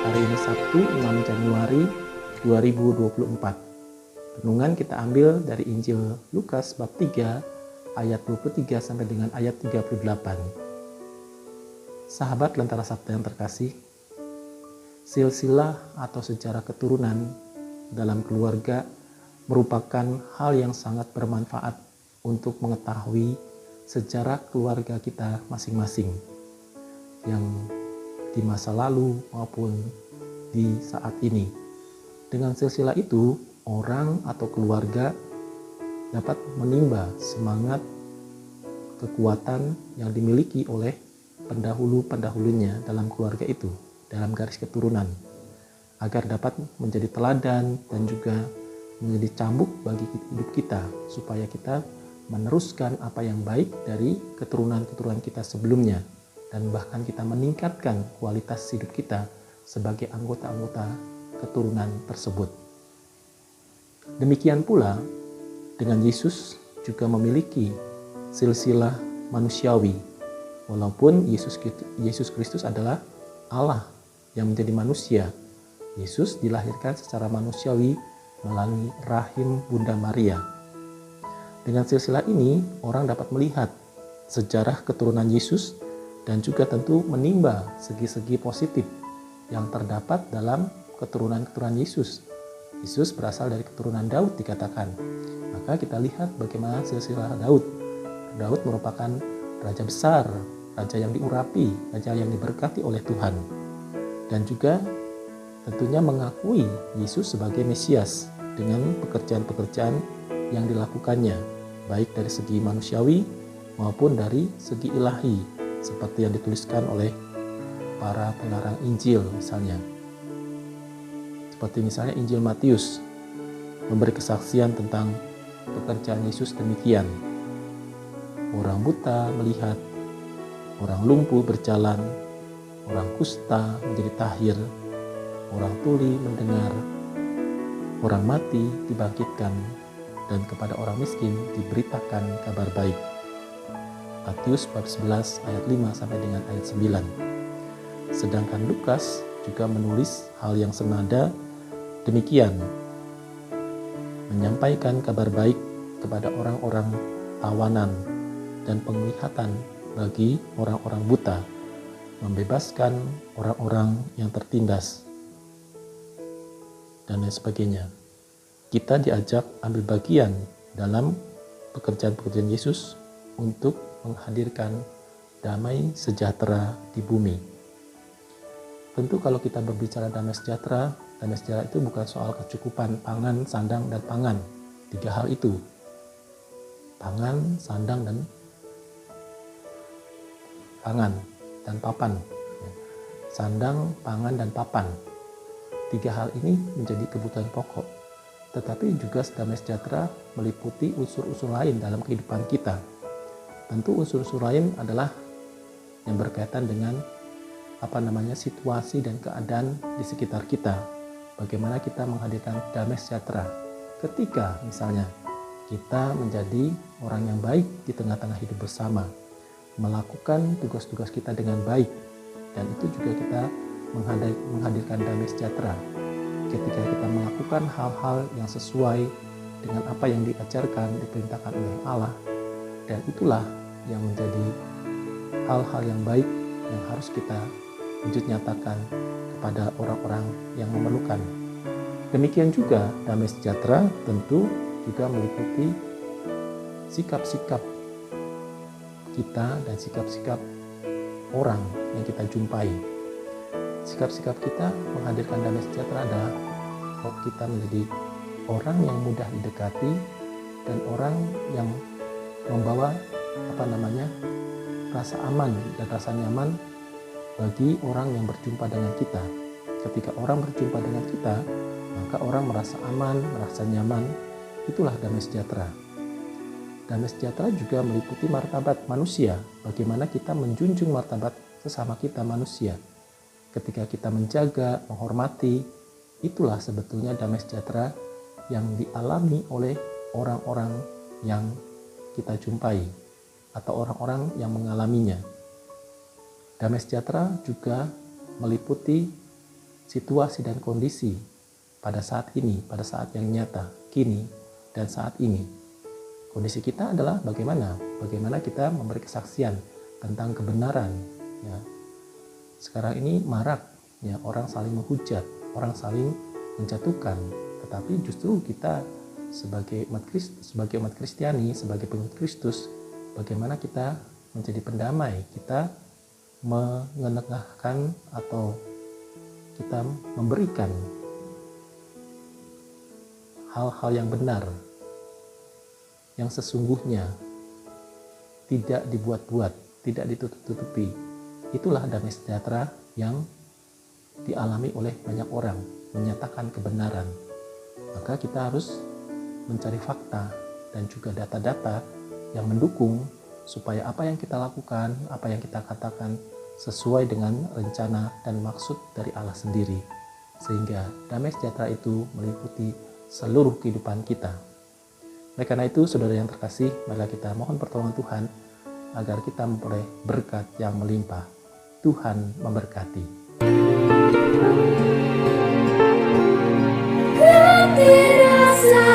Hari ini Sabtu 6 Januari 2024. Renungan kita ambil dari Injil Lukas bab 3 ayat 23 sampai dengan ayat 38. Sahabat Lentera Sabda yang terkasih, silsilah atau sejarah keturunan dalam keluarga merupakan hal yang sangat bermanfaat untuk mengetahui sejarah keluarga kita masing-masing yang di masa lalu maupun di saat ini. Dengan silsilah itu, orang atau keluarga dapat menimba semangat, kekuatan yang dimiliki oleh pendahulu-pendahulunya dalam keluarga itu, dalam garis keturunan, agar dapat menjadi teladan dan juga menjadi cambuk bagi hidup kita, supaya kita meneruskan apa yang baik dari keturunan-keturunan kita sebelumnya, dan bahkan kita meningkatkan kualitas hidup kita sebagai anggota-anggota keturunan tersebut. Demikian pula dengan Yesus juga memiliki silsilah manusiawi. Walaupun Yesus Kristus adalah Allah yang menjadi manusia, Yesus dilahirkan secara manusiawi melalui rahim Bunda Maria. Dengan silsilah ini, orang dapat melihat sejarah keturunan Yesus dan juga tentu menimba segi-segi positif yang terdapat dalam keturunan-keturunan Yesus. Yesus berasal dari keturunan Daud dikatakan. Maka kita lihat bagaimana silsilah Daud. Daud merupakan raja besar, raja yang diurapi, raja yang diberkati oleh Tuhan. Dan juga tentunya mengakui Yesus sebagai Mesias dengan pekerjaan-pekerjaan yang dilakukannya, baik dari segi manusiawi maupun dari segi ilahi, seperti yang dituliskan oleh para pengarang Injil misalnya. Seperti misalnya Injil Matius memberi kesaksian tentang pekerjaan Yesus demikian. Orang buta melihat, orang lumpuh berjalan, orang kusta menjadi tahir, orang tuli mendengar, orang mati dibangkitkan, dan kepada orang miskin diberitakan kabar baik. Matius bab 11 ayat 5 sampai dengan ayat 9. Sedangkan Lukas juga menulis hal yang senada demikian, menyampaikan kabar baik kepada orang-orang tawanan dan penglihatan bagi orang-orang buta, membebaskan orang-orang yang tertindas, dan lain sebagainya. Kita diajak ambil bagian dalam pekerjaan-pekerjaan Yesus untuk menghadirkan damai sejahtera di bumi. Tentu kalau kita berbicara damai sejahtera itu bukan soal kecukupan pangan, sandang, dan pangan. 3 hal itu. Pangan, sandang, dan papan. Sandang, pangan, dan papan. 3 hal ini menjadi kebutuhan pokok. Tetapi juga damai sejahtera meliputi unsur-unsur lain dalam kehidupan kita. Tentu unsur-unsur lain adalah yang berkaitan dengan situasi dan keadaan di sekitar kita. Bagaimana kita menghadirkan damai sejahtera ketika misalnya kita menjadi orang yang baik di tengah-tengah hidup bersama, melakukan tugas-tugas kita dengan baik, dan itu juga kita menghadirkan damai sejahtera ketika kita melakukan hal-hal yang sesuai dengan apa yang diajarkan, diperintahkan oleh Allah. Dan itulah yang menjadi hal-hal yang baik yang harus kita wujud nyatakan kepada orang-orang yang memerlukan. Demikian juga damai sejahtera tentu juga meliputi sikap-sikap kita dan sikap-sikap orang yang kita jumpai. Sikap-sikap kita menghadirkan damai sejahtera adalah kita menjadi orang yang mudah didekati dan orang yang membawa rasa aman dan rasa nyaman bagi orang yang berjumpa dengan kita. Ketika orang berjumpa dengan kita, maka orang merasa aman, merasa nyaman. Itulah damai sejahtera. Damai sejahtera juga meliputi martabat manusia. Bagaimana kita menjunjung martabat sesama kita manusia. Ketika kita menjaga, menghormati, itulah sebetulnya damai sejahtera yang dialami oleh orang-orang yang kita jumpai atau orang-orang yang mengalaminya. Damai sejahtera juga meliputi situasi dan kondisi pada saat ini, pada saat yang nyata, kini, dan saat ini. Kondisi kita adalah bagaimana kita memberi kesaksian tentang kebenaran. Ya. Sekarang ini marak, ya, orang saling menghujat, orang saling menjatuhkan, tetapi justru kita sebagai umat Kristiani, sebagai pengikut Kristus, bagaimana kita menjadi pendamai, kita mengenengahkan atau kita memberikan hal-hal yang benar, yang sesungguhnya, tidak dibuat-buat, tidak ditutup-tutupi. Itulah damai sejahtera yang dialami oleh banyak orang, menyatakan kebenaran. Maka kita harus mencari fakta dan juga data-data yang mendukung supaya apa yang kita lakukan, apa yang kita katakan sesuai dengan rencana dan maksud dari Allah sendiri. Sehingga damai sejahtera itu meliputi seluruh kehidupan kita. Oleh karena itu, saudara yang terkasih, maka kita mohon pertolongan Tuhan agar kita memperoleh berkat yang melimpah. Tuhan memberkati. Hati rasa